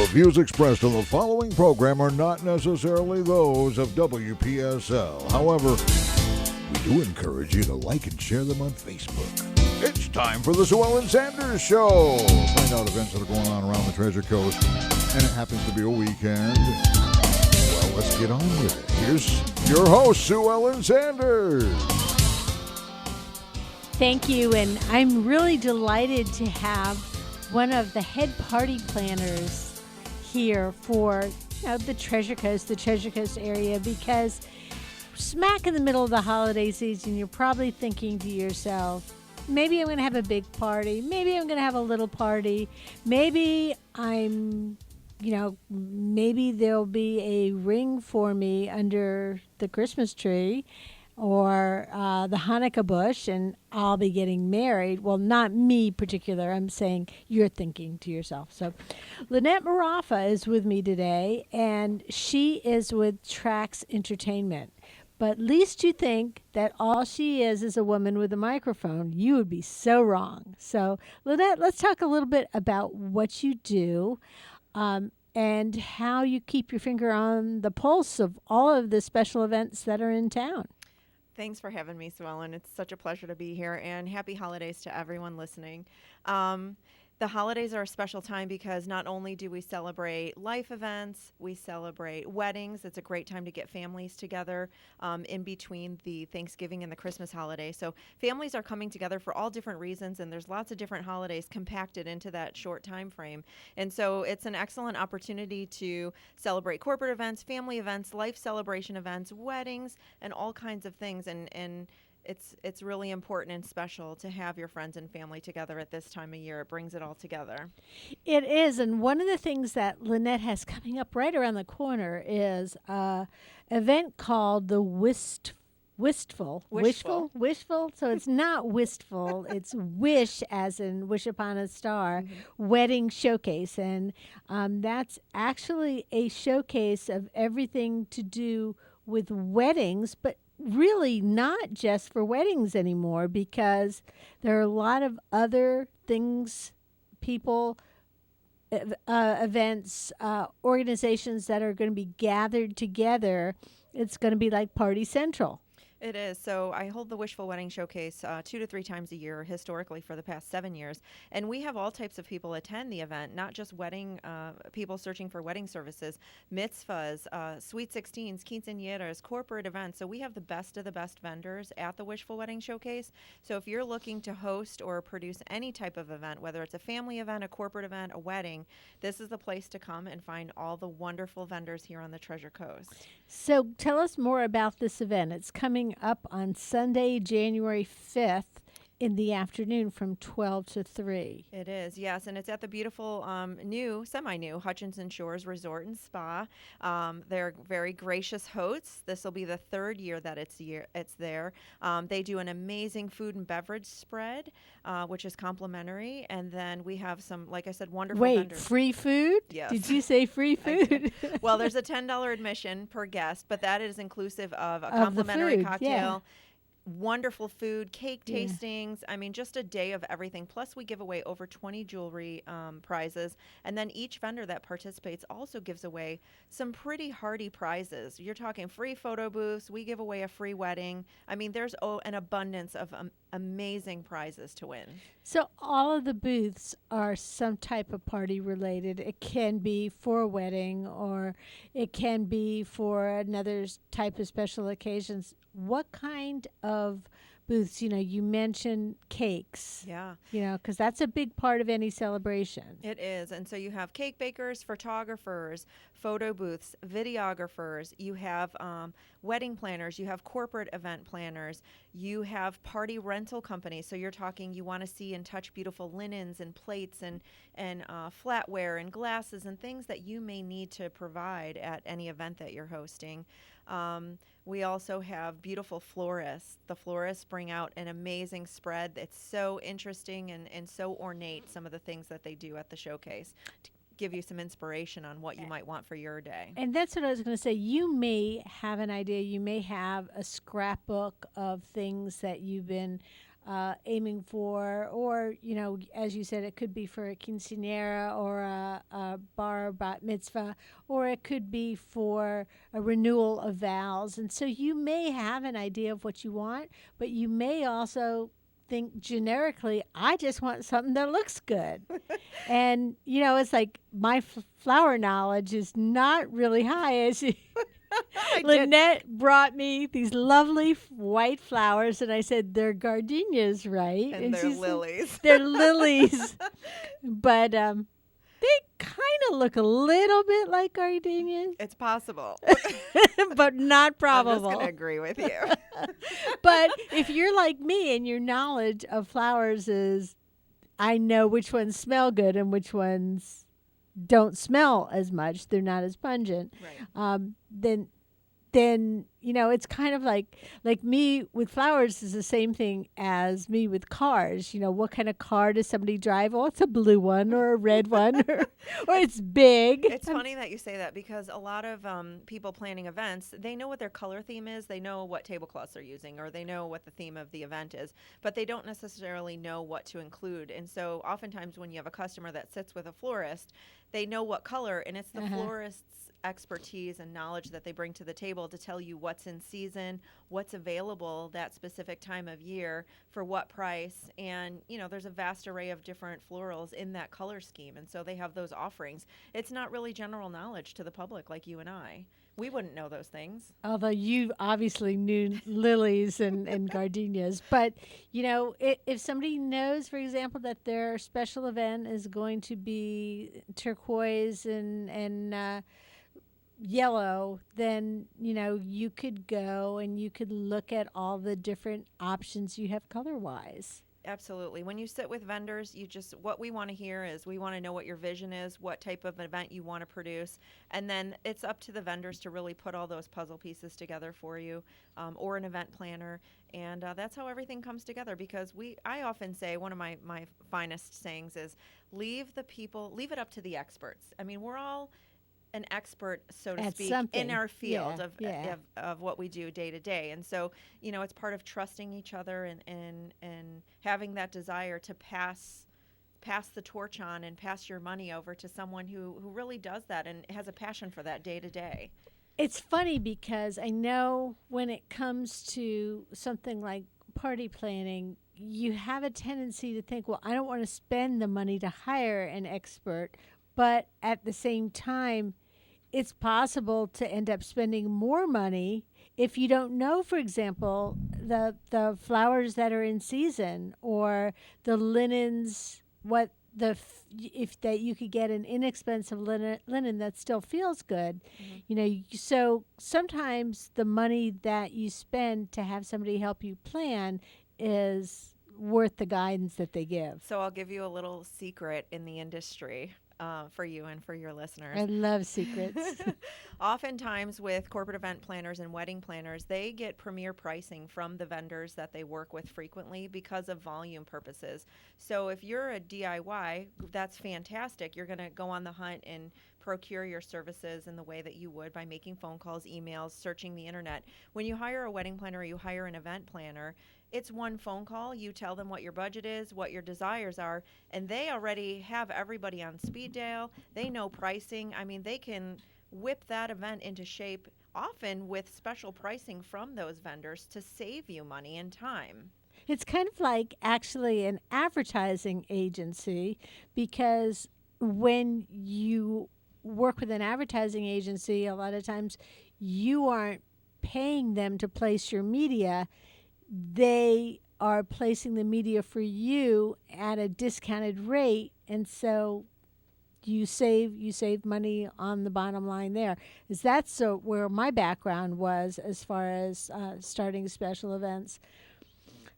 The views expressed on the following program are not necessarily those of WPSL. However, we do encourage you to like and share them on Facebook. It's time for the Sue Ellen Sanders Show. Find out events that are going on around the Treasure Coast, and it happens to be a weekend. Well, let's get on with it. Here's your host, Sue Ellen Sanders. Thank you, and I'm really delighted to have one of the head party planners here for the Treasure Coast area, because smack in the middle of the holiday season, you're probably thinking to yourself, maybe I'm going to have a big party, maybe I'm going to have a little party, maybe maybe there'll be a ring for me under the Christmas tree or the Hanukkah bush, and I'll be getting married. Well, not me particular. I'm saying you're thinking to yourself. So Lynette Marraffa is with me today, and she is with Traxx Entertainment. But least you think that all she is a woman with a microphone, you would be so wrong. So Lynette, let's talk a little bit about what you do and how you keep your finger on the pulse of all of the special events that are in town. Thanks for having me, Sue Ellen. It's such a pleasure to be here, and happy holidays to everyone listening. The holidays are a special time because not only do we celebrate life events, we celebrate weddings. It's a great time to get families together in between the Thanksgiving and the Christmas holiday. So families are coming together for all different reasons, and there's lots of different holidays compacted into that short time frame. And so it's an excellent opportunity to celebrate corporate events, family events, life celebration events, weddings, and all kinds of things. And it's really important and special to have your friends and family together at this time of year. It brings it all together. It is, and one of the things that Lynette has coming up right around the corner is an event called the Wishful. So it's not wistful. It's wish, as in wish upon a star, wedding showcase. And that's actually a showcase of everything to do with weddings, but really not just for weddings anymore, because there are a lot of other things, people, events, organizations that are going to be gathered together. It's going to be like Party Central. It is. So I hold the Wishful Wedding Showcase 2 to 3 times a year, historically for the past 7 years. And we have all types of people attend the event, not just wedding people searching for wedding services, mitzvahs, sweet 16s, quinceañeras, corporate events. So we have the best of the best vendors at the Wishful Wedding Showcase. So if you're looking to host or produce any type of event, whether it's a family event, a corporate event, a wedding, this is the place to come and find all the wonderful vendors here on the Treasure Coast. So tell us more about this event. It's coming up on Sunday, January 5th in the afternoon from 12 to 3. It is, yes, and it's at the beautiful semi-new Hutchinson Shores Resort and Spa. They're very gracious hosts. This will be the 3rd year that it's there. They do an amazing food and beverage spread, which is complimentary, and then we have some, like I said, wonderful vendors. Free food? Yes. Did you say free food? Well, there's a $10 admission per guest, but that is inclusive of a complimentary cocktail. Yeah. Wonderful food, cake tastings. I mean, just a day of everything. Plus, we give away over 20 jewelry prizes. And then each vendor that participates also gives away some pretty hearty prizes. You're talking free photo booths. We give away a free wedding. I mean, there's an abundance of amazing prizes to win. So all of the booths are some type of party related. It can be for a wedding, or it can be for another type of special occasions. What kind of booths? You mentioned cakes. Yeah. Because that's a big part of any celebration. It is. And so you have cake bakers, photographers, photo booths, videographers. You have wedding planners. You have corporate event planners. You have party rental companies. So you're talking, you want to see and touch beautiful linens and plates and flatware and glasses and things that you may need to provide at any event that you're hosting. We also have beautiful florists. The florists bring out an amazing spread. It's so interesting and so ornate, some of the things that they do at the showcase, to give you some inspiration on what you might want for your day. And that's what I was going to say. You may have an idea. You may have a scrapbook of things that you've been aiming for, or, as you said, it could be for a quinceanera or a bar bat mitzvah, or it could be for a renewal of vows. And so you may have an idea of what you want, but you may also think generically, I just want something that looks good. And, it's like my flower knowledge is not really high, as you Lynette brought me these lovely white flowers, and I said, they're gardenias, right? And they're lilies. They're lilies. But they kind of look a little bit like gardenias. It's possible. But not probable. I'm just going to agree with you. But if you're like me and your knowledge of flowers is, I know which ones smell good and which ones don't smell as much, they're not as pungent, Right. then it's kind of like me with flowers is the same thing as me with cars. What kind of car does somebody drive? Oh, it's a blue one or a red one, or it's big. It's funny that you say that, because a lot of people planning events, they know what their color theme is, they know what tablecloths they're using, or they know what the theme of the event is, but they don't necessarily know what to include. And so oftentimes when you have a customer that sits with a florist, they know what color, and it's the florist's expertise and knowledge that they bring to the table to tell you what's in season, what's available that specific time of year, for what price. And there's a vast array of different florals in that color scheme, and so they have those offerings. It's not really general knowledge to the public like you and I. We wouldn't know those things. Although you obviously knew lilies and gardenias. But, if somebody knows, for example, that their special event is going to be turquoise and yellow, then, you could go and you could look at all the different options you have color-wise. Absolutely. When you sit with vendors, what we want to hear is, we want to know what your vision is, what type of event you want to produce, and then it's up to the vendors to really put all those puzzle pieces together for you, or an event planner, and that's how everything comes together. Because I often say, one of my finest sayings is, leave it up to the experts. I mean, we're all an expert, so to At speak, something. in our field Yeah. of what we do day to day. And so, it's part of trusting each other and having that desire to pass the torch on and pass your money over to someone who really does that and has a passion for that day to day. It's funny because I know when it comes to something like party planning, you have a tendency to think, well, I don't want to spend the money to hire an expert. But at the same time, it's possible to end up spending more money if you don't know, for example, the flowers that are in season, or the linens, if that you could get an inexpensive linen that still feels good. So sometimes the money that you spend to have somebody help you plan is worth the guidance that they give. So I'll give you a little secret in the industry. For you and for your listeners. I love secrets. Oftentimes with corporate event planners and wedding planners, they get premier pricing from the vendors that they work with frequently because of volume purposes. So if you're a DIY, that's fantastic. You're going to go on the hunt and procure your services in the way that you would by making phone calls, emails, searching the internet. When you hire a wedding planner or you hire an event planner, it's one phone call. You tell them what your budget is, what your desires are, and they already have everybody on speed dial. They know pricing. I mean, they can whip that event into shape, often with special pricing from those vendors to save you money and time. It's kind of like actually an advertising agency, because when you work with an advertising agency, a lot of times you aren't paying them to place your media. They are placing the media for you at a discounted rate, and so you save money on the bottom line there. Is that so where my background was as far as starting special events?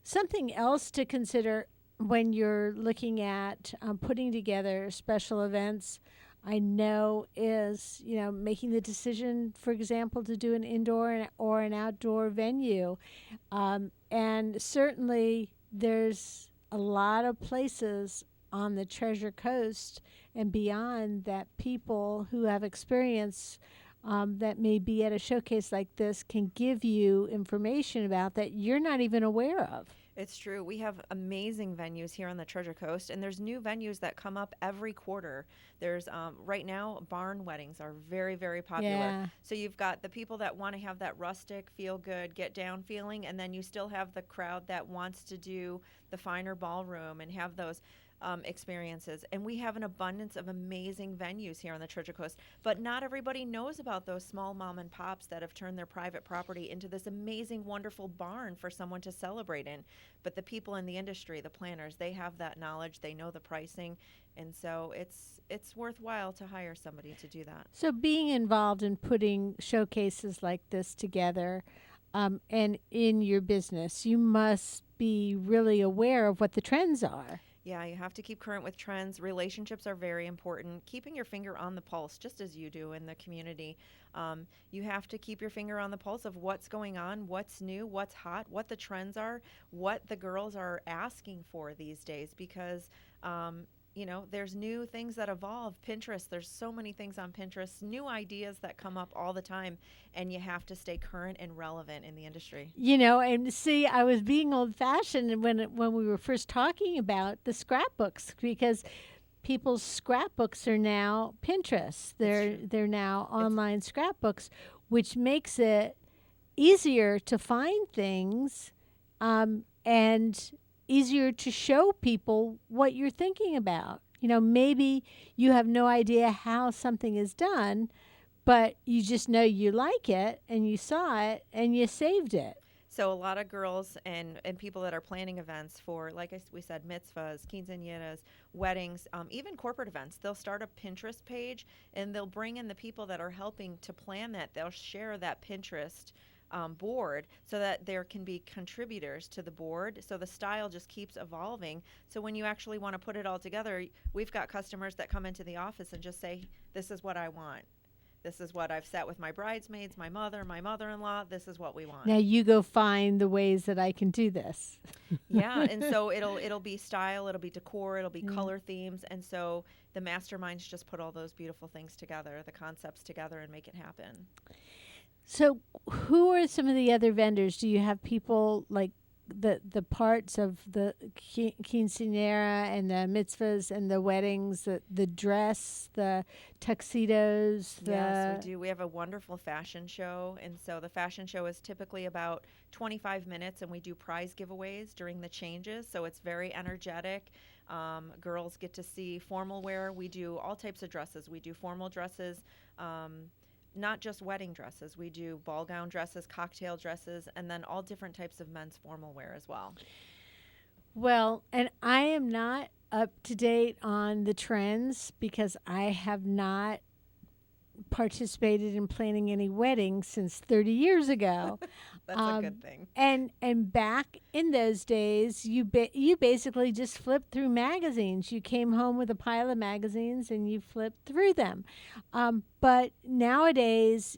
Something else to consider when you're looking at putting together special events, I know, is making the decision, for example, to do an indoor or an outdoor venue. And certainly there's a lot of places on the Treasure Coast and beyond that people who have experience that may be at a showcase like this can give you information about that you're not even aware of. It's true. We have amazing venues here on the Treasure Coast, and there's new venues that come up every quarter. There's right now, barn weddings are very, very popular. Yeah. So you've got the people that want to have that rustic, feel good, get down feeling, and then you still have the crowd that wants to do the finer ballroom and have those experiences. And we have an abundance of amazing venues here on the Treasure Coast, but not everybody knows about those small mom and pops that have turned their private property into this amazing, wonderful barn for someone to celebrate in. But the people in the industry, the planners, they have that knowledge, they know the pricing, and so it's worthwhile to hire somebody to do that. So being involved in putting showcases like this together, and in your business, you must be really aware of what the trends are. Yeah, you have to keep current with trends. Relationships are very important. Keeping your finger on the pulse, just as you do in the community. You have to keep your finger on the pulse of what's going on, what's new, what's hot, what the trends are, what the girls are asking for these days, because there's new things that evolve. Pinterest, there's so many things on Pinterest, new ideas that come up all the time, and you have to stay current and relevant in the industry. And see, I was being old-fashioned when we were first talking about the scrapbooks, because people's scrapbooks are now Pinterest. They're now online scrapbooks, which makes it easier to find things, and easier to show people what you're thinking about. Maybe you have no idea how something is done, but you just know you like it and you saw it and you saved it. So a lot of girls and people that are planning events for, like we said, mitzvahs, quinceañeras, weddings, even corporate events, they'll start a Pinterest page and they'll bring in the people that are helping to plan that. They'll share that Pinterest board so that there can be contributors to the board. So the style just keeps evolving. So when you actually want to put it all together, we've got customers that come into the office and just say, this is what I want. This is what I've set with my bridesmaids, my mother, my mother-in-law. This is what we want. Now you go find the ways that I can do this. Yeah, and so it'll be style, it'll be decor, it'll be color themes, and so the masterminds just put all those beautiful things together, the concepts together, and make it happen. So who are some of the other vendors? Do you have people like the parts of the quinceañera and the mitzvahs and the weddings, the dress, the tuxedos? Yes, we do. We have a wonderful fashion show, and so the fashion show is typically about 25 minutes, and we do prize giveaways during the changes, so it's very energetic. Girls get to see formal wear. We do all types of dresses. We do formal dresses, not just wedding dresses. We do ball gown dresses, cocktail dresses, and then all different types of men's formal wear as well. Well, and I am not up to date on the trends because I have not participated in planning any weddings since 30 years ago. That's a good thing. And back in those days, you basically just flipped through magazines. You came home with a pile of magazines and you flipped through them. But nowadays,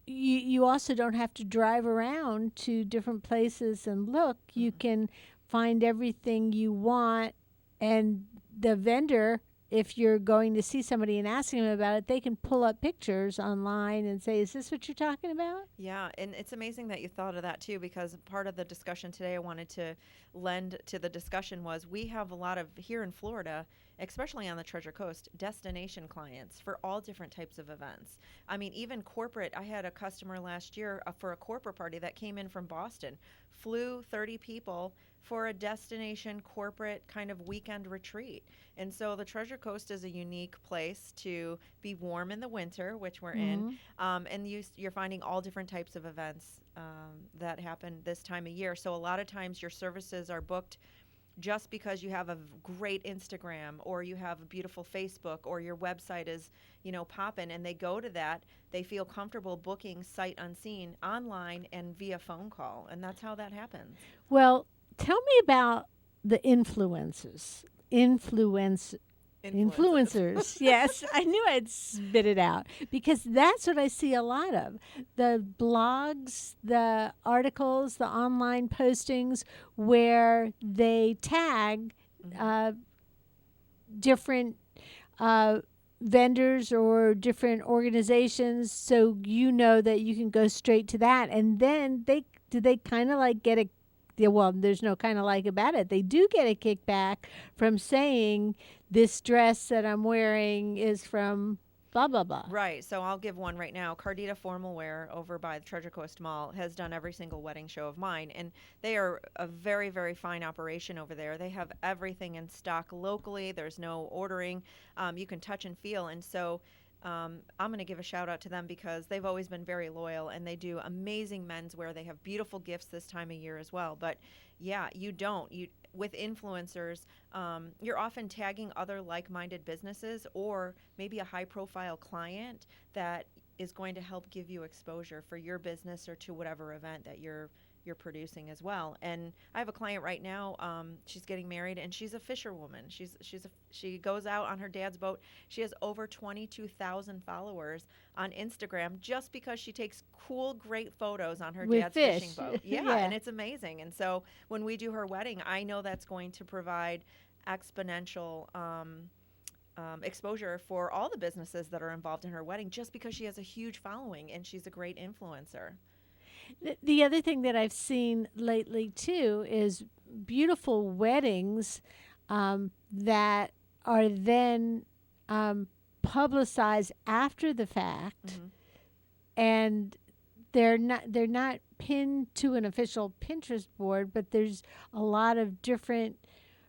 you also don't have to drive around to different places and look. You can find everything you want, and the vendor, if you're going to see somebody and asking them about it, they can pull up pictures online and say, is this what you're talking about? Yeah, and it's amazing that you thought of that too, because part of the discussion today I wanted to lend to the discussion was we have a lot of, here in Florida, especially on the Treasure Coast, destination clients for all different types of events. I mean, even corporate. I had a customer last year for a corporate party that came in from Boston, flew 30 people for a destination corporate kind of weekend retreat. And so the Treasure Coast is a unique place to be warm in the winter, which we're in, and you're finding all different types of events that happen this time of year. So a lot of times your services are booked just because you have a great Instagram or you have a beautiful Facebook or your website is, popping, and they go to that, they feel comfortable booking sight unseen online and via phone call, and that's how that happens. Well, tell me about the influencers. Yes, I knew I'd spit it out because that's what I see a lot of. The blogs, the articles, the online postings where they tag different vendors or different organizations, so you know that you can go straight to that, and then they kind of like get a, yeah, well, there's no kind of like about it. They do get a kickback from saying this dress that I'm wearing is from blah blah blah. Right. So I'll give one right now. Cardita Formal Wear over by the Treasure Coast Mall has done every single wedding show of mine, and they are a very, very fine operation over there. They have everything in stock locally. There's no ordering. You can touch and feel, and so I'm going to give a shout out to them because they've always been very loyal, and they do amazing menswear. They have beautiful gifts this time of year as well. But yeah, you with influencers, you're often tagging other like-minded businesses or maybe a high-profile client that is going to help give you exposure for your business or to whatever event that you're producing as well. And I have a client right now. She's getting married, and she's a fisherwoman. She goes out on her dad's boat. She has over 22,000 followers on Instagram just because she takes cool, great photos on her With dad's fish. fishing boat. Yeah, and it's amazing. And so when we do her wedding, I know that's going to provide exponential exposure for all the businesses that are involved in her wedding just because she has a huge following and she's a great influencer. The other thing that I've seen lately too is beautiful weddings that are then publicized after the fact, and they're not pinned to an official Pinterest board, but there's a lot of different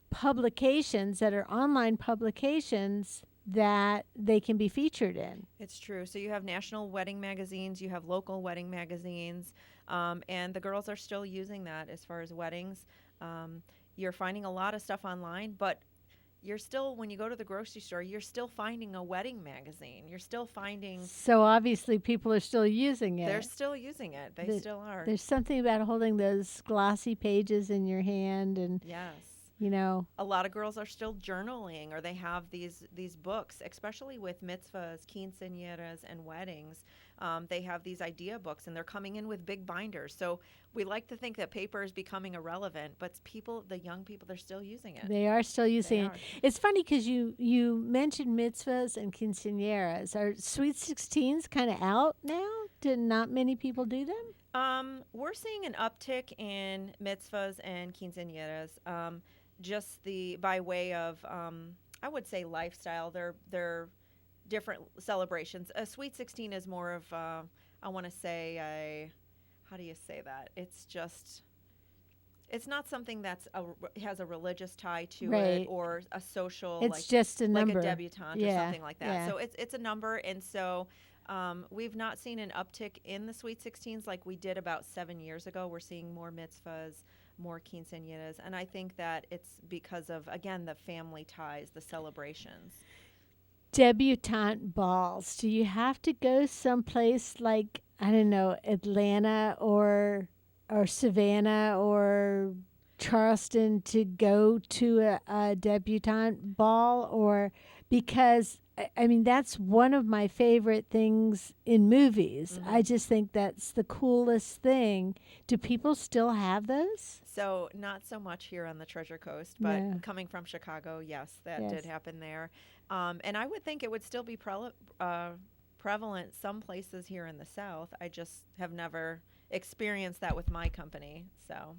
publications that are online publications that they can be featured in. It's true. So you have national wedding magazines, you have local wedding magazines, and the girls are still using that as far as weddings. You're finding a lot of stuff online, but you're still, when you go to the grocery store, you're still finding a wedding magazine. You're still finding. So obviously people are still using it. They're still using it. They still are. There's something about holding those glossy pages in your hand, and Yes. you know, A lot of girls are still journaling, or they have these books, especially with mitzvahs, quinceañeras, and weddings. They have these idea books, and they're coming in with big binders. So we like to think that paper is becoming irrelevant, but the young people, they're still using it. they are still using it. are. It's funny because you mentioned mitzvahs and quinceañeras. Are Sweet 16s kind of out now? Did not many people do them? We're seeing an uptick in mitzvahs and quinceañeras. Just by way of, I would say, lifestyle. They're different celebrations. A Sweet 16 is more of, I want to say, how do you say that? It's not something has a religious tie to Right. it or a social. It's just a number. Like a debutante or something like that. Yeah. So it's a number, and so we've not seen an uptick in the Sweet 16s like we did about 7 years ago. We're seeing more mitzvahs, more quinceañeras, and I think that it's because of, again, the family ties, the celebrations. Debutante balls. Do you have to go someplace like, I don't know, Atlanta or Savannah or Charleston to go to a debutante ball? Or because I mean, that's one of my favorite things in movies. I just think that's the coolest thing. Do people still have those? So not so much here on the Treasure Coast, but No. coming from Chicago, yes, that Yes. did happen there. And I would think it would still be prevalent some places here in the South. I just have never experienced that with my company. So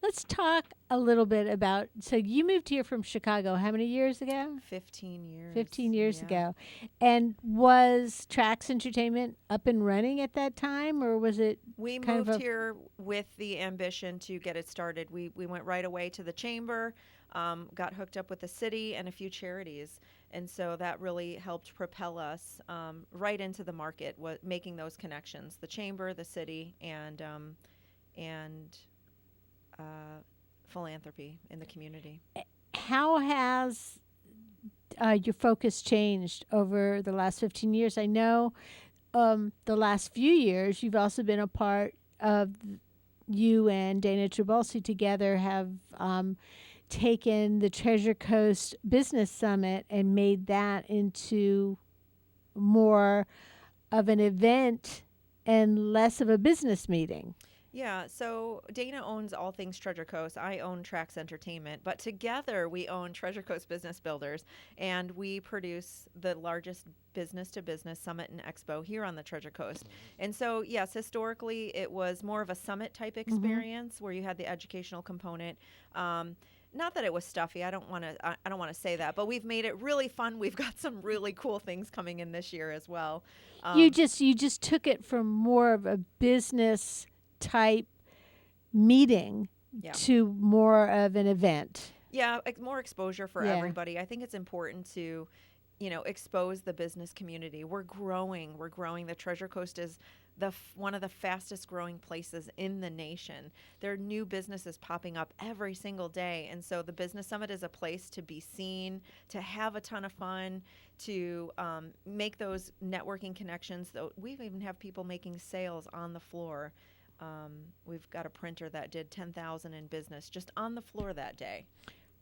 Let's talk a little bit about, so you moved here from Chicago how many years ago? 15 years. 15 years Yeah. ago. And was Traxx Entertainment up and running at that time, or was it We kind of moved a- here with the ambition to get it started. We went right away to the chamber, got hooked up with the city and a few charities. And so that really helped propel us right into the market, making those connections, the chamber, the city, and philanthropy in the community. How has your focus changed over the last 15 years? I know the last few years you've also been a part of, you and Dana Trabulsi together have taken the Treasure Coast Business Summit and made that into more of an event and less of a business meeting. Yeah, so Dana owns all things Treasure Coast. I own Traxx Entertainment, but together we own Treasure Coast Business Builders, and we produce the largest business to business summit and expo here on the Treasure Coast. And so, yes, historically it was more of a summit type experience where you had the educational component. Not that it was stuffy. I don't want to. I don't want to say that, but we've made it really fun. We've got some really cool things coming in this year as well. You just took it from more of a business type meeting Yeah. to more of an event. Yeah, more exposure for Yeah. everybody. I think it's important to, expose the business community. We're growing. We're growing. The Treasure Coast is one of the fastest growing places in the nation. There are new businesses popping up every single day, and so the Business Summit is a place to be seen, to have a ton of fun, to make those networking connections. Though we even have people making sales on the floor. We've got a printer that did 10,000 in business just on the floor that day.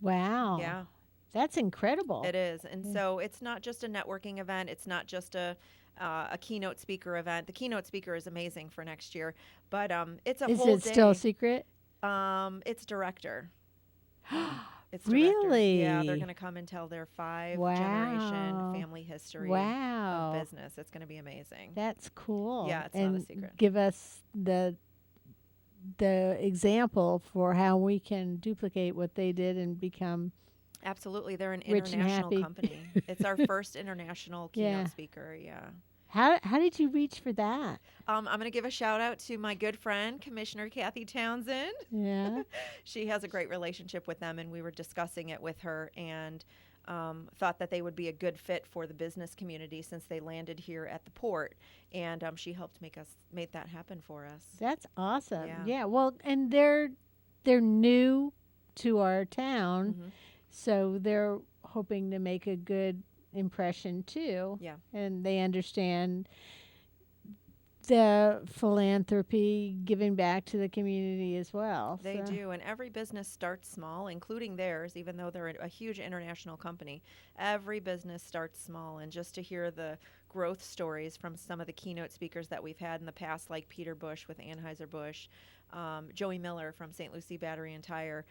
Wow. Yeah. That's incredible. It is. And so it's not just a networking event. It's not just a keynote speaker event. The keynote speaker is amazing for next year, but it's a Is whole it day. still a secret? It's director. It's director. Really? Yeah, they're going to come and tell their 5-generation family history Wow. of business. It's going to be amazing. That's cool. Yeah, it's and not a secret. Give us the example for how we can duplicate what they did and become Absolutely. They're an rich and international happy. company. It's our first international keynote Yeah. speaker. Yeah. How did you reach for that? I'm going to give a shout out to my good friend, Commissioner Kathy Townsend. Yeah. She has a great relationship with them, and we were discussing it with her and thought that they would be a good fit for the business community since they landed here at the port. And she helped make that happen for us. That's awesome. Yeah. Yeah. Well, and they're new to our town, Mhm. so they're hoping to make a good impression too. Yeah. And they understand the philanthropy, giving back to the community as well. They so. do, and every business starts small, including theirs, even though they're a huge international company. Every business starts small, and just to hear the growth stories from some of the keynote speakers that we've had in the past, like Peter Bush with Anheuser-Busch, Joey Miller from St. Lucie Battery and Tire,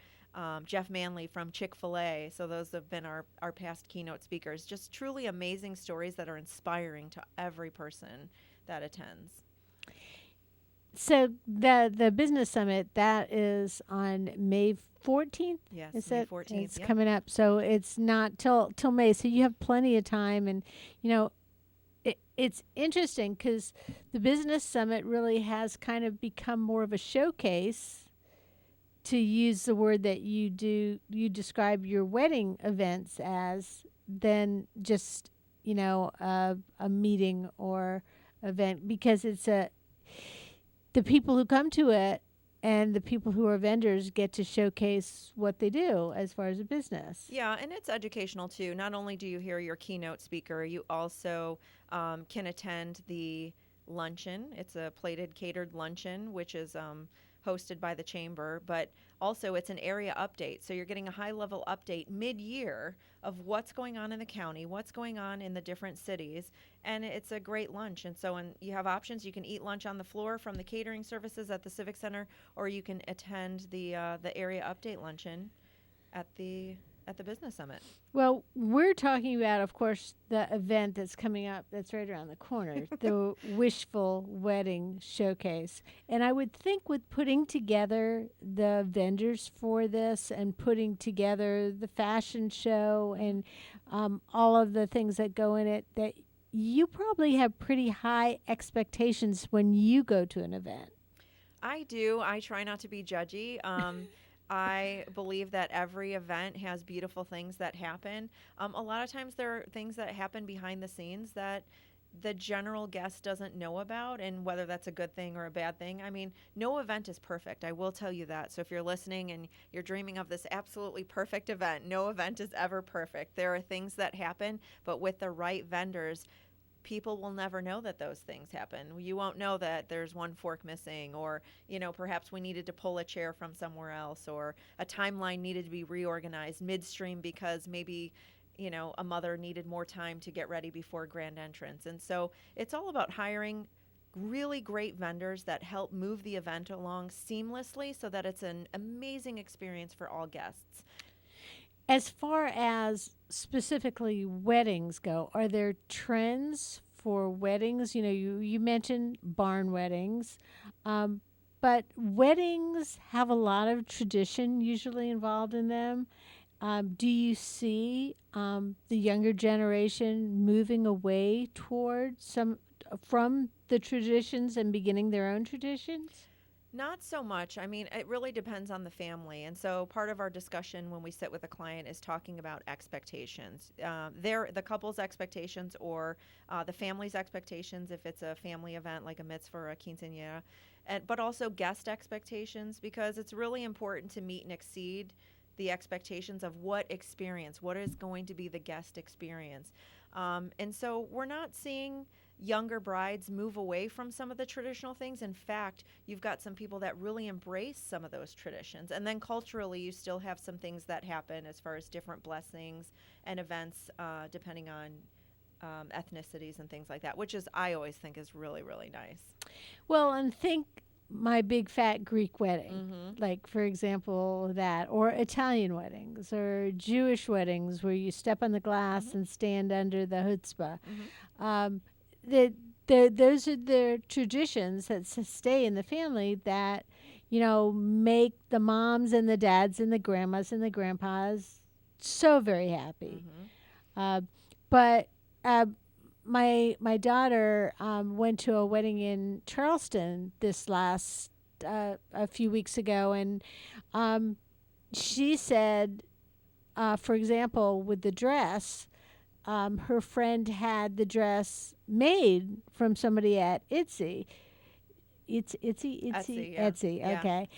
Jeff Manley from Chick-fil-A. So those have been our past keynote speakers. Just truly amazing stories that are inspiring to every person that attends. So the business summit, that is on May 14th. Yes, Is May it? 14th. It's Yep. coming up, so it's not till May. So you have plenty of time, and it's interesting because the business summit really has kind of become more of a showcase, to use the word that you describe your wedding events as, than just a meeting or event, because it's the people who come to it and the people who are vendors get to showcase what they do as far as a business. Yeah, and it's educational too. Not only do you hear your keynote speaker, you also can attend the luncheon. It's a plated catered luncheon, which is hosted by the chamber, but also it's an area update. So you're getting a high level update mid-year of what's going on in the county, what's going on in the different cities, and it's a great lunch. And so you have options. You can eat lunch on the floor from the catering services at the Civic Center, or you can attend the area update luncheon at the Business Summit. Well, we're talking about, of course, the event that's coming up that's right around the corner, the Wishful Wedding Showcase. And I would think with putting together the vendors for this and putting together the fashion show and all of the things that go in it, that you probably have pretty high expectations when you go to an event. I do. I try not to be judgy. I believe that every event has beautiful things that happen. A lot of times there are things that happen behind the scenes that the general guest doesn't know about, and whether that's a good thing or a bad thing. I mean, no event is perfect. I will tell you that. So if you're listening and you're dreaming of this absolutely perfect event, no event is ever perfect. There are things that happen, but with the right vendors, people will never know that those things happen. You won't know that there's one fork missing, or, perhaps we needed to pull a chair from somewhere else, or a timeline needed to be reorganized midstream because maybe, a mother needed more time to get ready before grand entrance. And so it's all about hiring really great vendors that help move the event along seamlessly so that it's an amazing experience for all guests. As far as specifically weddings go, are there trends for weddings? You know, you mentioned barn weddings, but weddings have a lot of tradition usually involved in them. Do you see the younger generation moving away toward some from the traditions and beginning their own traditions? Not so much. I mean, it really depends on the family. And so part of our discussion when we sit with a client is talking about expectations. The couple's expectations or the family's expectations if it's a family event like a mitzvah or a quinceañera, but also guest expectations, because it's really important to meet and exceed the expectations of what is going to be the guest experience. And so we're not seeing younger brides move away from some of the traditional things. In fact, you've got some people that really embrace some of those traditions. And then culturally, you still have some things that happen as far as different blessings and events depending on ethnicities and things like that, which is, I always think, is really, really nice. Well, and think my big fat Greek wedding, like, for example, that, or Italian weddings or Jewish weddings where you step on the glass and stand under the chutzpah. Those are the traditions that stay in the family that, you know, make the moms and the dads and the grandmas and the grandpas so very happy. But my daughter went to a wedding in Charleston this last a few weeks ago, and she said, for example, with the dress, her friend had the dress made from somebody at Etsy. Etsy. Yeah. Okay.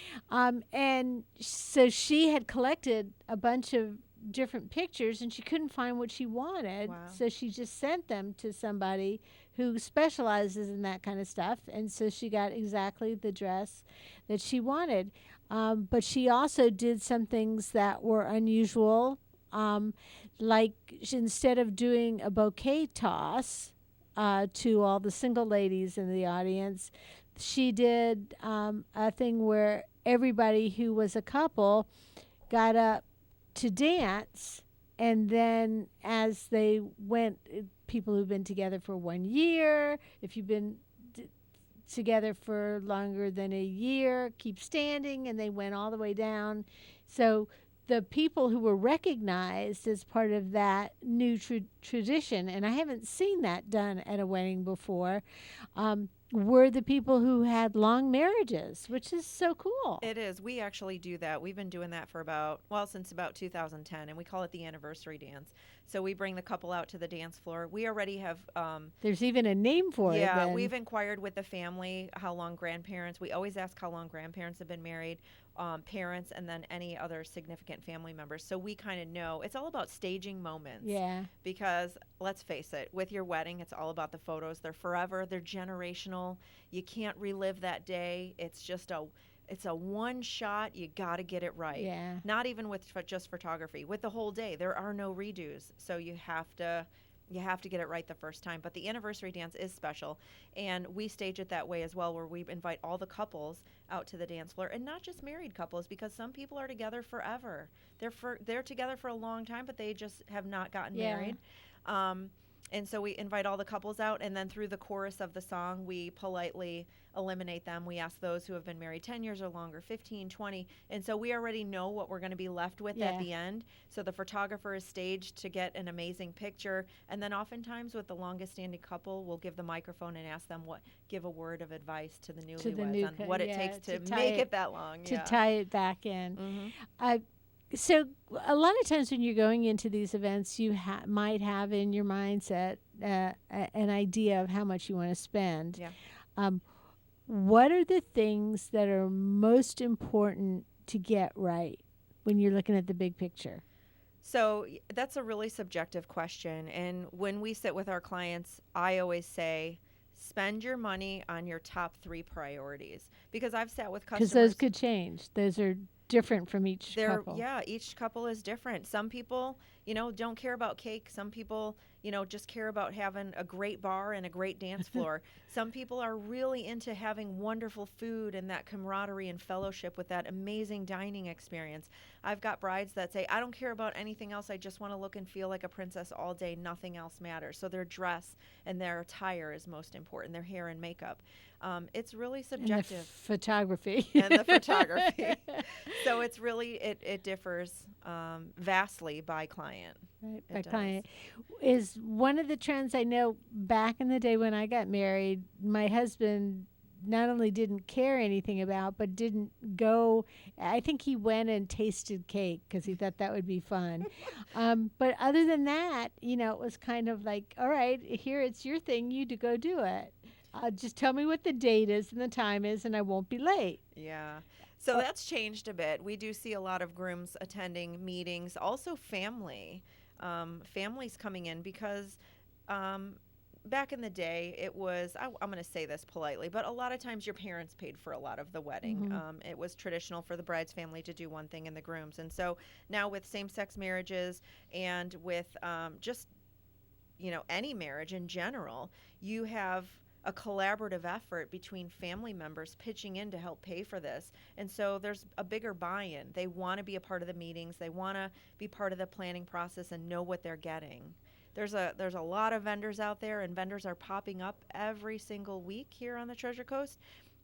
And so she had collected a bunch of different pictures and she couldn't find what she wanted. Wow. So she just sent them to somebody who specializes in that kind of stuff. And so she got exactly the dress that she wanted. But she also did some things that were unusual. Like instead of doing a bouquet toss to all the single ladies in the audience, she did a thing where everybody who was a couple got up to dance, and then as they went, people who've been together for 1 year, if you've been together for longer than a year, keep standing, and they went all the way down. So the people who were recognized as part of that new tradition, and I haven't seen that done at a wedding before, were the people who had long marriages, which is so cool. It is. We actually do that. We've been doing that for since about 2010, and we call it the anniversary dance. So we bring the couple out to the dance floor. We already have... There's even a name for it. Yeah, we've inquired with the family how long grandparents... We always ask how long grandparents have been married, parents, and then any other significant family members. So we kind of know. It's all about staging moments. Yeah. Because, let's face it, with your wedding, it's all about the photos. They're forever. They're generational. You can't relive that day. It's a one shot. You got to get it right. Yeah. Not even with just photography. With the whole day, there are no redos. So you have to get it right the first time. But the anniversary dance is special, and we stage it that way as well, where we invite all the couples out to the dance floor, and not just married couples, because some people are together forever. They're together for a long time, but they just have not gotten married. And so we invite all the couples out, and then through the chorus of the song, we politely eliminate them. We ask those who have been married 10 years or longer, 15, 20. And so we already know what we're going to be left with at the end. So the photographer is staged to get an amazing picture. And then oftentimes with the longest standing couple, we'll give the microphone and ask them give a word of advice to the newlyweds on what it takes to make it that long. To tie it back in. So a lot of times when you're going into these events, you might have in your mindset an idea of how much you want to spend. Yeah. What are the things that are most important to get right when you're looking at the big picture? So that's a really subjective question. And when we sit with our clients, I always say, spend your money on your top 3 priorities. Because I've sat with customers. Because those could change. Those are different from each couple. Yeah, each couple is different. Some people, don't care about cake. Some people, just care about having a great bar and a great dance floor. Some people are really into having wonderful food and that camaraderie and fellowship with that amazing dining experience. I've got brides that say, I don't care about anything else. I just want to look and feel like a princess all day. Nothing else matters. So their dress and their attire is most important, their hair and makeup. It's really subjective. And the photography. And the photography. So it's really, it differs vastly by client. Right, by client. Is one of the trends I know back in the day when I got married, my husband not only didn't care anything about, but didn't go. I think he went and tasted cake because he thought that would be fun. But other than that, it was kind of like, all right, here, it's your thing. You to go do it. Just tell me what the date is and the time is, and I won't be late. Yeah. So that's changed a bit. We do see a lot of grooms attending meetings, also families coming in because back in the day, it was, I'm going to say this politely, but a lot of times your parents paid for a lot of the wedding. It was traditional for the bride's family to do one thing and the groom's. And so now with same-sex marriages and with just, any marriage in general, you have a collaborative effort between family members pitching in to help pay for this. And so there's a bigger buy-in. They want to be a part of the meetings. They want to be part of the planning process and know what they're getting. There's a lot of vendors out there, and vendors are popping up every single week here on the Treasure Coast.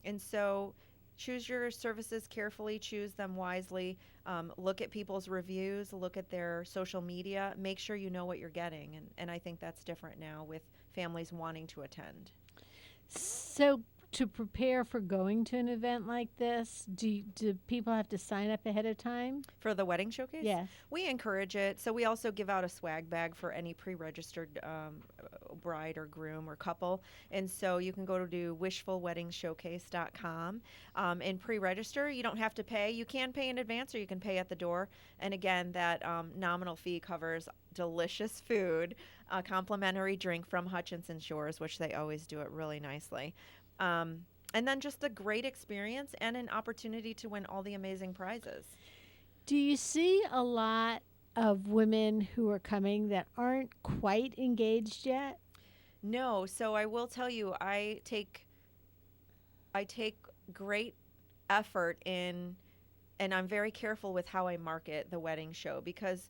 And so choose your services carefully, choose them wisely, look at people's reviews, look at their social media, make sure you know what you're getting. And I think that's different now with families wanting to attend. So to prepare for going to an event like this, do people have to sign up ahead of time? For the wedding showcase? Yes. We encourage it. So we also give out a swag bag for any pre-registered bride or groom or couple. And so you can go to wishfulweddingshowcase.com and pre-register. You don't have to pay. You can pay in advance or you can pay at the door. And again, that nominal fee covers delicious food, a complimentary drink from Hutchinson Shores, which they always do it really nicely. And then just a great experience and an opportunity to win all the amazing prizes. Do you see a lot of women who are coming that aren't quite engaged yet? No. So I will tell you, I take great effort in, and I'm very careful with how I market the wedding show because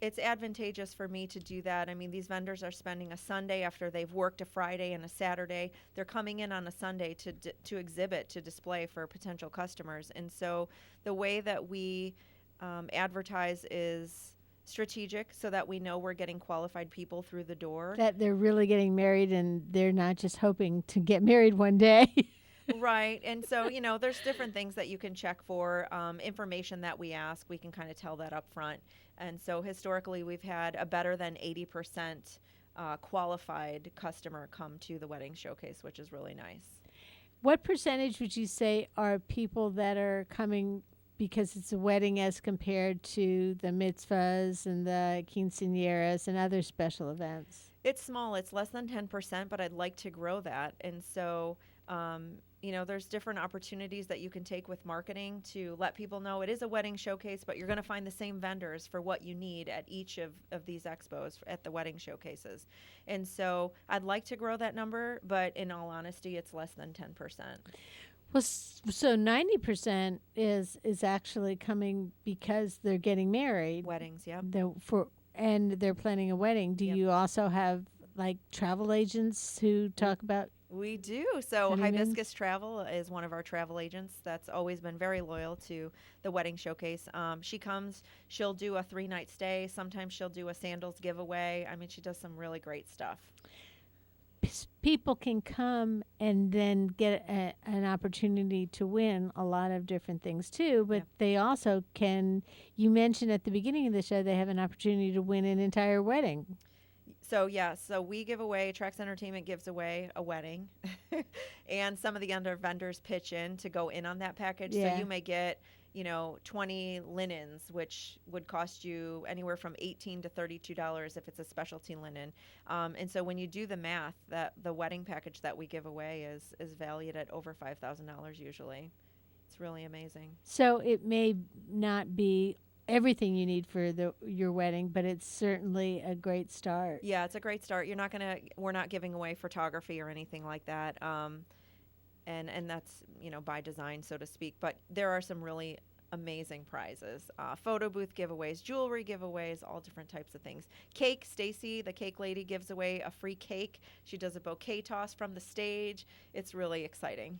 it's advantageous for me to do that. I mean, these vendors are spending a Sunday after they've worked a Friday and a Saturday. They're coming in on a Sunday to exhibit, to display for potential customers. And so the way that we advertise is strategic so that we know we're getting qualified people through the door. That they're really getting married and they're not just hoping to get married one day. Right. And so, there's different things that you can check for, information that we ask. We can kind of tell that up front. And so historically, we've had a better than 80% qualified customer come to the wedding showcase, which is really nice. What percentage would you say are people that are coming because it's a wedding as compared to the mitzvahs and the quinceañeras and other special events? It's small. It's less than 10%, but I'd like to grow that. And so, there's different opportunities that you can take with marketing to let people know it is a wedding showcase, but you're going to find the same vendors for what you need at each of these expos at the wedding showcases. And so I'd like to grow that number, but in all honesty, it's less than 10%. Well, so 90% is actually coming because they're getting married. Weddings, yeah. And they're planning a wedding. Do you also have like travel agents who talk about? We do. So Hibiscus Travel is one of our travel agents that's always been very loyal to the wedding showcase. She comes, she'll do a 3-night stay. Sometimes she'll do a sandals giveaway. I mean, she does some really great stuff. People can come and then get an opportunity to win a lot of different things too, but they also can, you mentioned at the beginning of the show, they have an opportunity to win an entire wedding. So we give away, Traxx Entertainment gives away a wedding, and some of the other vendors pitch in to go in on that package. Yeah. So you may get, 20 linens, which would cost you anywhere from $18 to $32 if it's a specialty linen. And so when you do the math, that the wedding package that we give away is valued at over $5,000 usually. It's really amazing. So it may not be everything you need for your wedding, but it's certainly a great start. Yeah, it's a great start. We're not giving away photography or anything like that. And that's, by design, so to speak. But there are some really amazing prizes, photo booth giveaways, jewelry giveaways, all different types of things. Cake, Stacy, the cake lady, gives away a free cake. She does a bouquet toss from the stage. It's really exciting.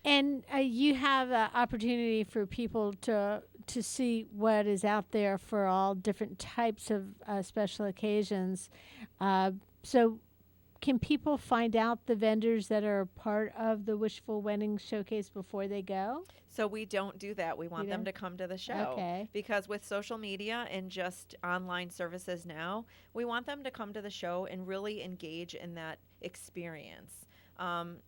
And you have an opportunity for people to see what is out there for all different types of special occasions. So can people find out the vendors that are part of the Wishful Wedding Showcase before they go? So we don't do that. We want them to come to the show. Okay. Because with social media and just online services now, we want them to come to the show and really engage in that experience.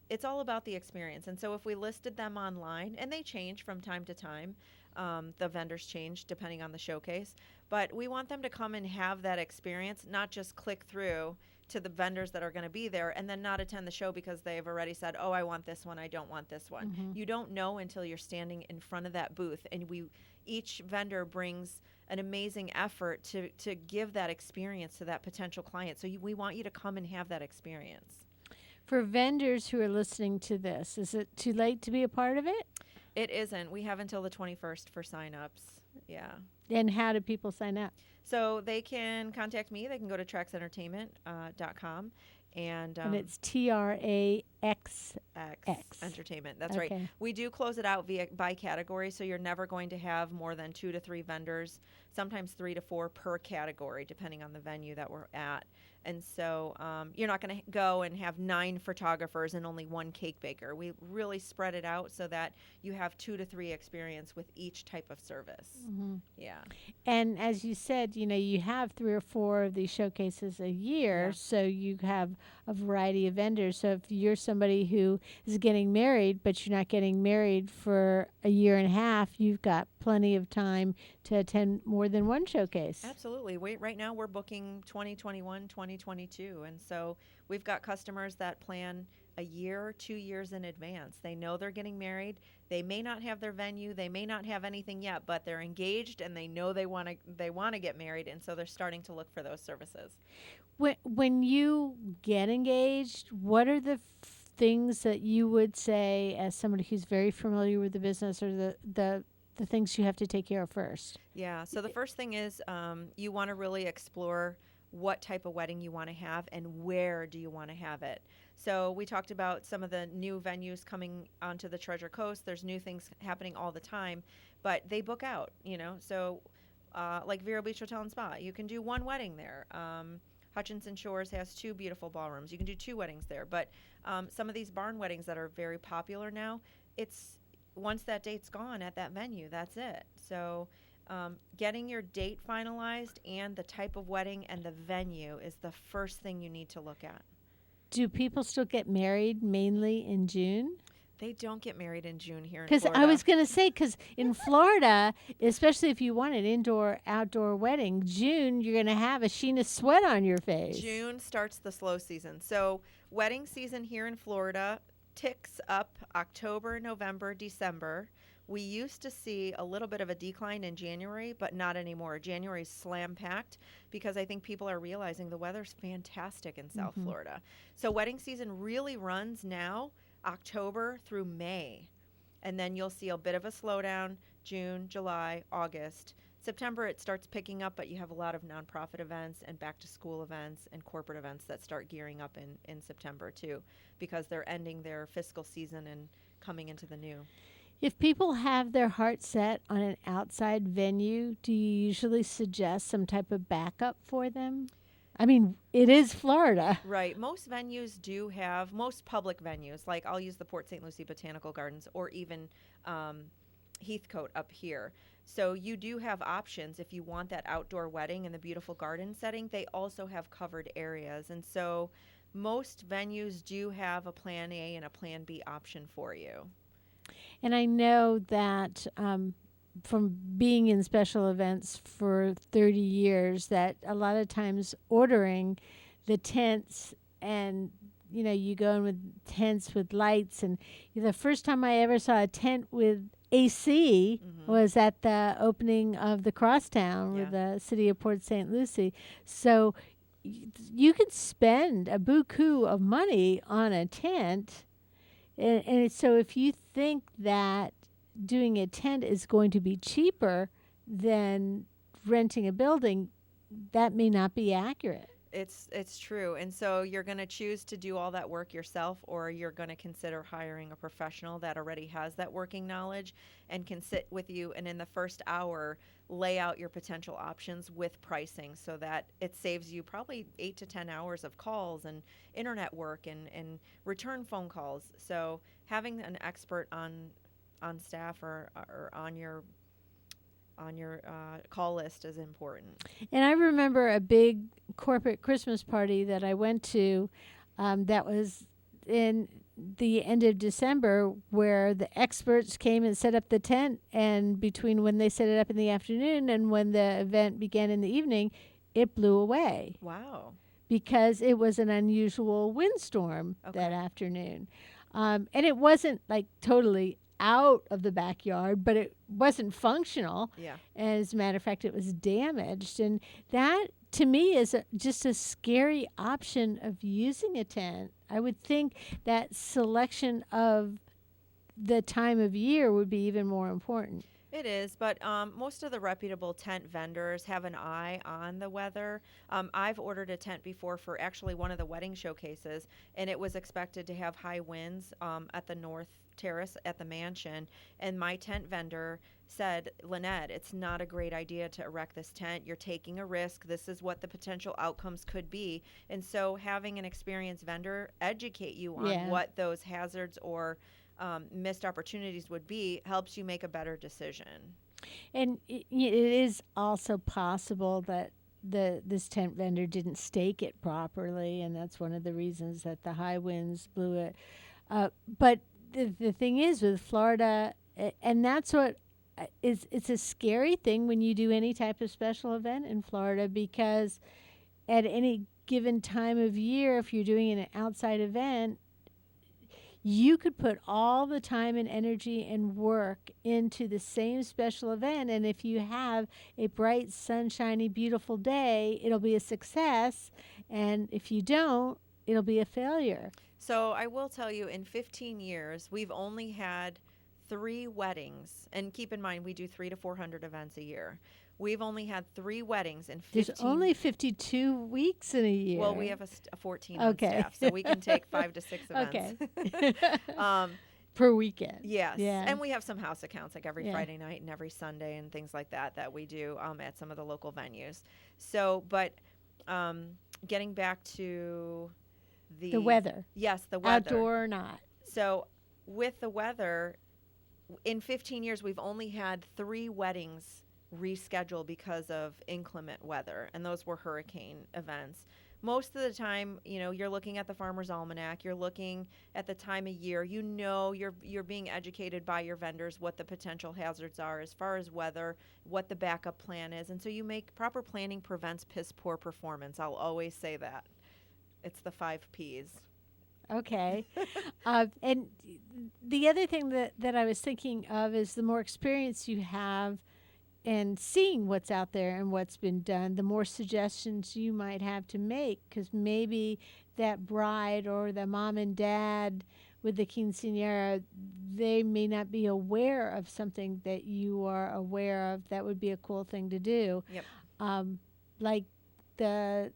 It's all about the experience. And so if we listed them online, and they change from time to time, the vendors change depending on the showcase, but we want them to come and have that experience, not just click through to the vendors that are going to be there and then not attend the show because they've already said, oh, I want this one, I don't want this one. Mm-hmm. You don't know until you're standing in front of that booth, and each vendor brings an amazing effort to give that experience to that potential client. So we want you to come and have that experience. For vendors who are listening to this, is it too late to be a part of it? It isn't. We have until the 21st for signups. Yeah. And how do people sign up? So they can contact me. They can go to traxxentertainment.com. And it's TRAXX Entertainment. That's okay. right. We do close it out by category, so you're never going to have more than 2 to 3 vendors, sometimes 3 to 4 per category, depending on the venue that we're at. And so you're not going to go and have 9 photographers and only 1 cake baker. We really spread it out so that you have 2 to 3 experience with each type of service. Mm-hmm. Yeah. And as you said, you have 3 or 4 of these showcases a year, Yeah. so you have a variety of vendors. So if you're somebody who is getting married, but you're not getting married for a year and a half, you've got plenty of time to attend more than one showcase. Absolutely. Right now we're booking 2021, 2022. And so we've got customers that plan a year, 2 years in advance. They know they're getting married. They may not have their venue. They may not have anything yet, but they're engaged and they know they want to get married. And so they're starting to look for those services. When you get engaged, what are the things that you would say as somebody who's very familiar with the business, or the things you have to take care of first? Yeah. So the first thing is you want to really explore what type of wedding you want to have and where do you want to have it. So we talked about some of the new venues coming onto the Treasure Coast. There's new things happening all the time, but they book out, So like Vero Beach Hotel and Spa, you can do 1 wedding there. Hutchinson Shores has 2 beautiful ballrooms. You can do 2 weddings there. But some of these barn weddings that are very popular now, it's once that date's gone at that venue, that's it. So getting your date finalized and the type of wedding and the venue is the first thing you need to look at. Do people still get married mainly in June? They don't get married in June here in Because Florida. I was going to say, because in Florida, especially if you want an indoor-outdoor wedding, June, you're going to have a sheen of sweat on your face. June starts the slow season. So wedding season here in Florida ticks up October, November, December. We used to see a little bit of a decline in January, but not anymore. January's slam-packed because I think people are realizing the weather's fantastic in South Florida. So wedding season really runs now October through May, and then you'll see a bit of a slowdown June, July, August. September it starts picking up, but you have a lot of nonprofit events and back to school events and corporate events that start gearing up in September too, because they're ending their fiscal season and coming into the new. If people have their heart set on an outside venue, do you usually suggest some type of backup for them? I mean, it is Florida. Right. Most venues do have, most public venues, like I'll use the Port St. Lucie Botanical Gardens or even Heathcote up here. So you do have options if you want that outdoor wedding in the beautiful garden setting. They also have covered areas. And so most venues do have a plan A and a plan B option for you. And I know that from being in special events for 30 years, that a lot of times ordering the tents and you go in with tents with lights. And the first time I ever saw a tent with AC was at the opening of the Crosstown with the city of Port St. Lucie. So you could spend a buku of money on a tent. And so if you think that doing a tent is going to be cheaper than renting a building, that may not be accurate. It's true. And so you're going to choose to do all that work yourself, or you're going to consider hiring a professional that already has that working knowledge and can sit with you and in the first hour lay out your potential options with pricing, so that it saves you probably 8 to 10 hours of calls and internet work and return phone calls. So having an expert on staff or on your call list is important. And I remember a big corporate Christmas party that I went to that was in the end of December, where the experts came and set up the tent, and between when they set it up in the afternoon and when the event began in the evening, it blew away. Wow. Because it was an unusual windstorm that afternoon. And it wasn't like totally out of the backyard, but it wasn't functional. Yeah. And as a matter of fact, it was damaged. And that, to me, is just a scary option of using a tent. I would think that selection of the time of year would be even more important. It is, but most of the reputable tent vendors have an eye on the weather. I've ordered a tent before for actually one of the wedding showcases, and it was expected to have high winds at the North Terrace at the mansion. And my tent vendor said, Lynette, it's not a great idea to erect this tent. You're taking a risk. This is what the potential outcomes could be. And so having an experienced vendor educate you on what those hazards or missed opportunities would be helps you make a better decision. And it is also possible that this tent vendor didn't stake it properly, and that's one of the reasons that the high winds blew it. But the thing is with Florida, and that's what it's a scary thing when you do any type of special event in Florida, because at any given time of year, if you're doing an outside event, you could put all the time and energy and work into the same special event, and if you have a bright, sunshiny, beautiful day, it'll be a success, and if you don't, it'll be a failure. So I will tell you, in 15 years, we've only had 3 weddings, and keep in mind, we do 300 to 400 events a year. We've only had 3 weddings in 15. There's only 52 weeks in a year. Well, we have a 14 on staff, so we can take 5 to 6 events. Okay. Per weekend. Yes. Yeah. And we have some house accounts, like every Friday night and every Sunday and things like that we do at some of the local venues. So, but getting back to the weather. Yes, the weather. Outdoor or not. So with the weather, in 15 years, we've only had 3 weddings rescheduled because of inclement weather, and those were hurricane events. Most of the time, you're looking at the Farmer's Almanac, you're looking at the time of year, you're being educated by your vendors what the potential hazards are as far as weather, what the backup plan is, and so you make proper planning prevents piss poor performance. I'll always say that. It's the 5 Ps. Okay. And the other thing that I was thinking of is the more experience you have and seeing what's out there and what's been done, the more suggestions you might have to make, because maybe that bride or the mom and dad with the quinceañera, they may not be aware of something that you are aware of that would be a cool thing to do. Yep. Like the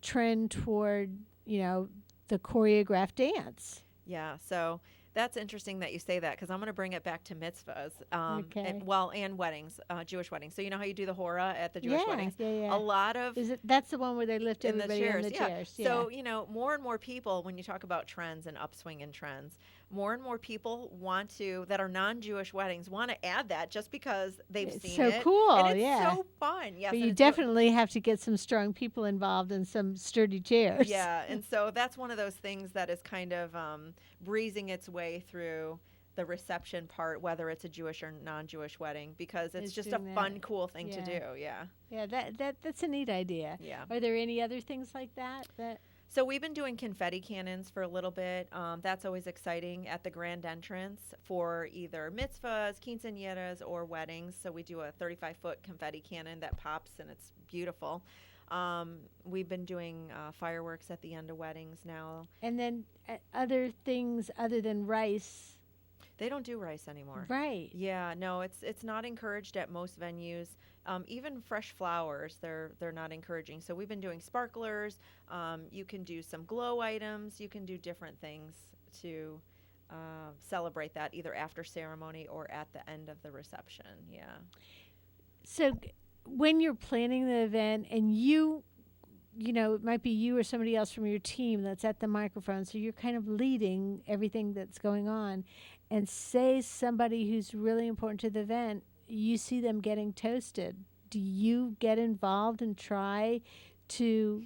trend toward, the choreographed dance. Yeah, so that's interesting that you say that, because I'm going to bring it back to mitzvahs, and weddings, Jewish weddings. So you know how you do the hora at the Jewish weddings? Yeah. A lot of that's the one where they lift in everybody on the chairs. Yeah. So more and more people, when you talk about trends and upswing in trends, more and more people that are non-Jewish weddings want to add that just because they've seen so it. So cool, and it's so fun. Yes, but you definitely have to get some strong people involved and some sturdy chairs. Yeah, and so that's one of those things that is kind of breezing its way through the reception part, whether it's a Jewish or non-Jewish wedding, because it's just a fun, cool thing to do. Yeah. Yeah, that's a neat idea. Yeah. Are there any other things like that? So we've been doing confetti cannons for a little bit. That's always exciting at the grand entrance for either mitzvahs, quinceañeras, or weddings. So we do a 35-foot confetti cannon that pops, and it's beautiful. We've been doing fireworks at the end of weddings now. And then other things other than rice. They don't do rice anymore. Right. Yeah, no, it's not encouraged at most venues. Even fresh flowers, they're not encouraging. So we've been doing sparklers. You can do some glow items. You can do different things to celebrate that either after ceremony or at the end of the reception. Yeah. So when you're planning the event and you know, it might be you or somebody else from your team that's at the microphone, so you're kind of leading everything that's going on. And say somebody who's really important to the event, you see them getting toasted. Do you get involved and try to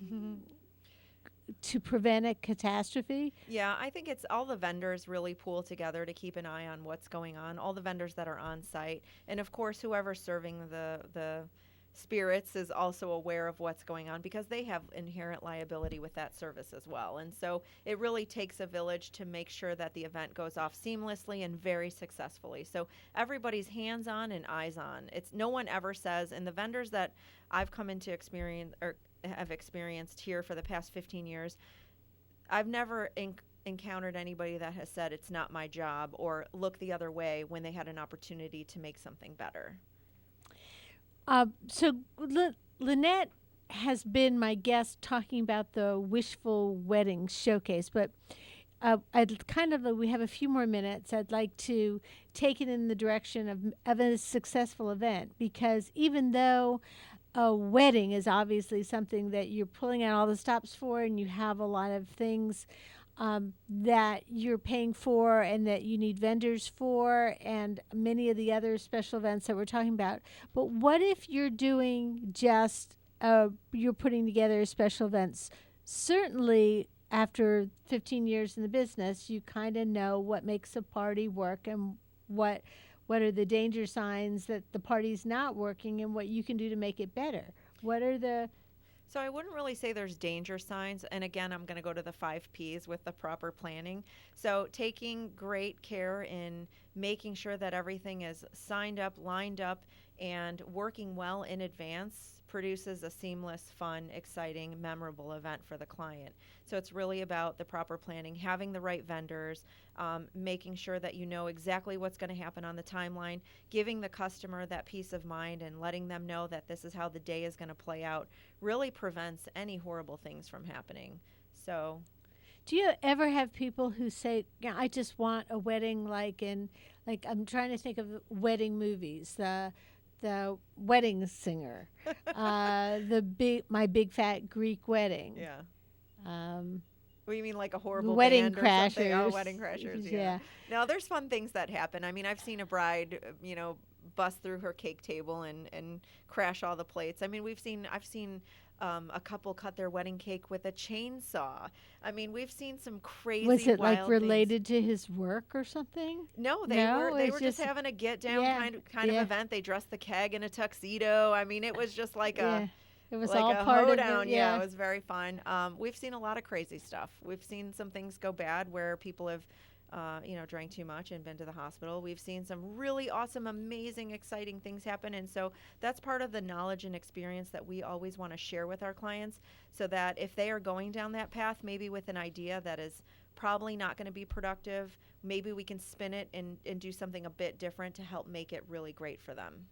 prevent a catastrophe? Yeah, I think it's all the vendors really pool together to keep an eye on what's going on, all the vendors that are on site. And of course, whoever's serving the spirits is also aware of what's going on because they have inherent liability with that service as well. And so it really takes a village to make sure that the event goes off seamlessly and very successfully. So everybody's hands on and eyes on. It's no one ever says, and the vendors that I've come into experience or have experienced here for the past 15 years, I've never encountered anybody that has said it's not my job or look the other way when they had an opportunity to make something better. So Lynette has been my guest talking about the Wishful Wedding Showcase, but we have a few more minutes. I'd like to take it in the direction of a successful event, because even though a wedding is obviously something that you're pulling out all the stops for and you have a lot of things that you're paying for and that you need vendors for and many of the other special events that we're talking about. But what if you're doing just, you're putting together special events? Certainly after 15 years in the business, you kind of know what makes a party work and what are the danger signs that the party's not working and what you can do to make it better. What are the... So I wouldn't really say there's danger signs. And again, I'm going to go to the 5 Ps with the proper planning. So taking great care in making sure that everything is signed up, lined up, and working well in advance produces a seamless, fun, exciting, memorable event for the client. So it's really about the proper planning, having the right vendors, making sure that you know exactly what's going to happen on the timeline, giving the customer that peace of mind and letting them know that this is how the day is going to play out really prevents any horrible things from happening. So do you ever have people who say, yeah, I just want a wedding like I'm trying to think of wedding movies, the Wedding Singer, My Big Fat Greek Wedding. Yeah. What do you mean, like a horrible Wedding band or Crashers? Something? Oh, Wedding Crashers. Yeah. Yeah. Now there's fun things that happen. I mean, I've seen a bride, bust through her cake table and crash all the plates. I mean, I've seen a couple cut their wedding cake with a chainsaw. I mean, we've seen some crazy. Was it wild like related things. to his work or something? No, they were just having a get down kind of event. They dressed the keg in a tuxedo. I mean, it was just like a. It was like all a part hoedown. of it. Yeah, it was very fun. We've seen a lot of crazy stuff. We've seen some things go bad where people have, drank too much and been to the hospital. We've seen some really awesome, amazing, exciting things happen. And so that's part of the knowledge and experience that we always want to share with our clients, so that if they are going down that path, maybe with an idea that is probably not going to be productive, maybe we can spin it and do something a bit different to help make it really great for them.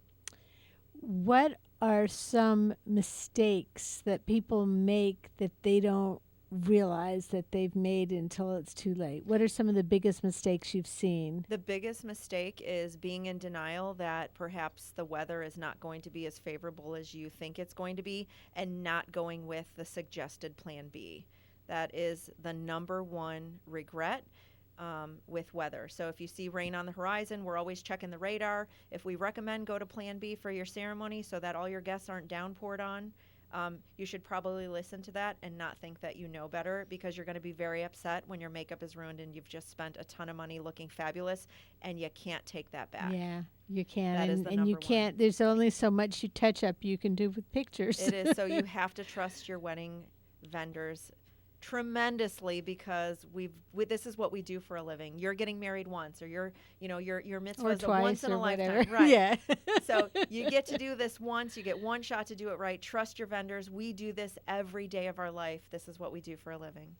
What are some mistakes that people make that they don't realize that they've made until it's too late? What are some of the biggest mistakes you've seen? The biggest mistake is being in denial that perhaps the weather is not going to be as favorable as you think it's going to be, and not going with the suggested plan B. That is the number one regret with weather. So if you see rain on the horizon, we're always checking the radar. If we recommend go to plan B for your ceremony so that all your guests aren't downpoured on, you should probably listen to that and not think that you know better, because you're going to be very upset when your makeup is ruined and you've just spent a ton of money looking fabulous and you can't take that back. Yeah, you can't. That is the and you number can't, there's only so much you touch up you can do with pictures. It is. So you have to trust your wedding vendors tremendously because this is what we do for a living. You're getting married once, or your mitzvah Or is a twice once in or a lifetime, whatever. right? Yeah. So you get to do this once. You get one shot to do it right. Trust your vendors. We do this every day of our life. This is what we do for a living.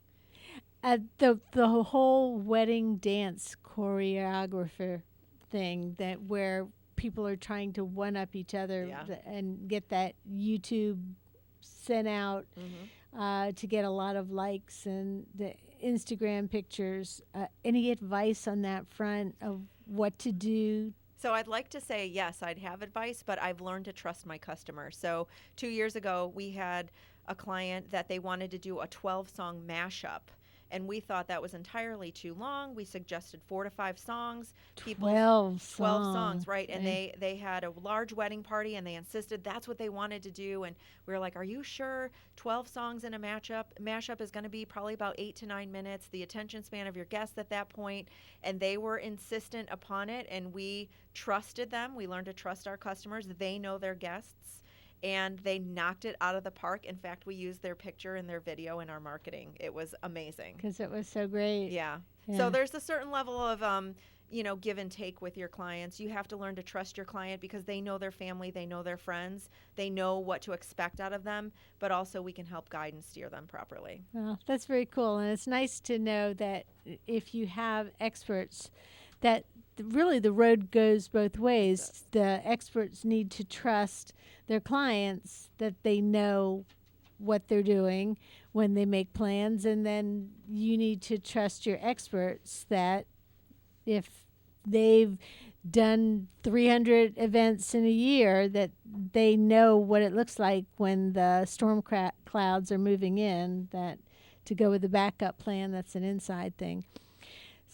The whole wedding dance choreographer thing where people are trying to one up each other and get that YouTube sent out to get a lot of likes and the Instagram pictures. Any advice on that front of what to do? So I'd like to say, yes, I'd have advice, but I've learned to trust my customers. So 2 years ago, we had a client that they wanted to do a 12-song mashup. And we thought that was entirely too long. We suggested 4 to 5 songs. 12 songs, right? And they had a large wedding party, and they insisted that's what they wanted to do. And we were like, are you sure 12 songs in a mashup is going to be probably about 8 to 9 minutes, the attention span of your guests at that point? And they were insistent upon it, and we trusted them. We learned to trust our customers. They know their guests. And they knocked it out of the park. In fact, we used their picture and their video in our marketing. It was amazing. Because it was so great. Yeah. So there's a certain level of, give and take with your clients. You have to learn to trust your client because they know their family, they know their friends, they know what to expect out of them, but also we can help guide and steer them properly. Well, that's very cool. And it's nice to know that if you have experts, that really the road goes both ways. The experts need to trust their clients that they know what they're doing when they make plans, and then you need to trust your experts that if they've done 300 events in a year, that they know what it looks like when the storm clouds are moving in, that to go with the backup plan, that's an inside thing.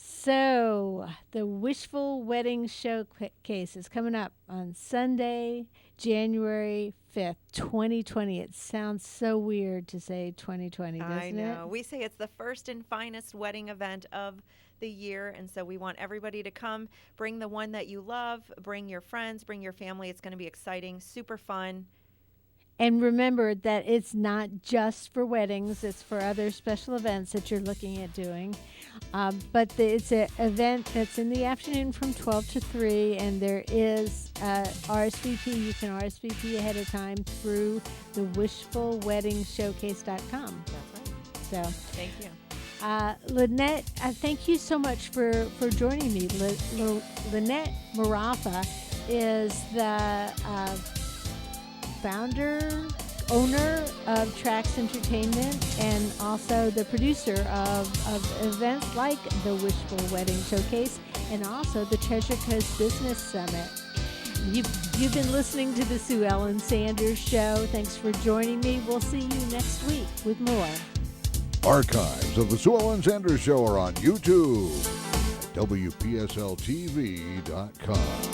So, the Wishful Wedding Showcase is coming up on Sunday, January 5th, 2020. It sounds so weird to say 2020, doesn't it? I know. We say it's the first and finest wedding event of the year, and so we want everybody to come. Bring the one that you love. Bring your friends. Bring your family. It's going to be exciting, super fun. And remember that it's not just for weddings. It's for other special events that you're looking at doing. But it's an event that's in the afternoon from 12 to 3, and there is RSVP. You can RSVP ahead of time through the wishfulweddingshowcase.com. That's right. So thank you. Lynette, thank you so much for joining me. Lynette Marraffa is the founder, owner of Traxx Entertainment, and also the producer of events like the Wishful Wedding Showcase and also the Treasure Coast Business Summit. You've been listening to the Sue Ellen Sanders Show. Thanks for joining me. We'll see you next week with more. Archives of the Sue Ellen Sanders Show are on YouTube at WPSLTV.com.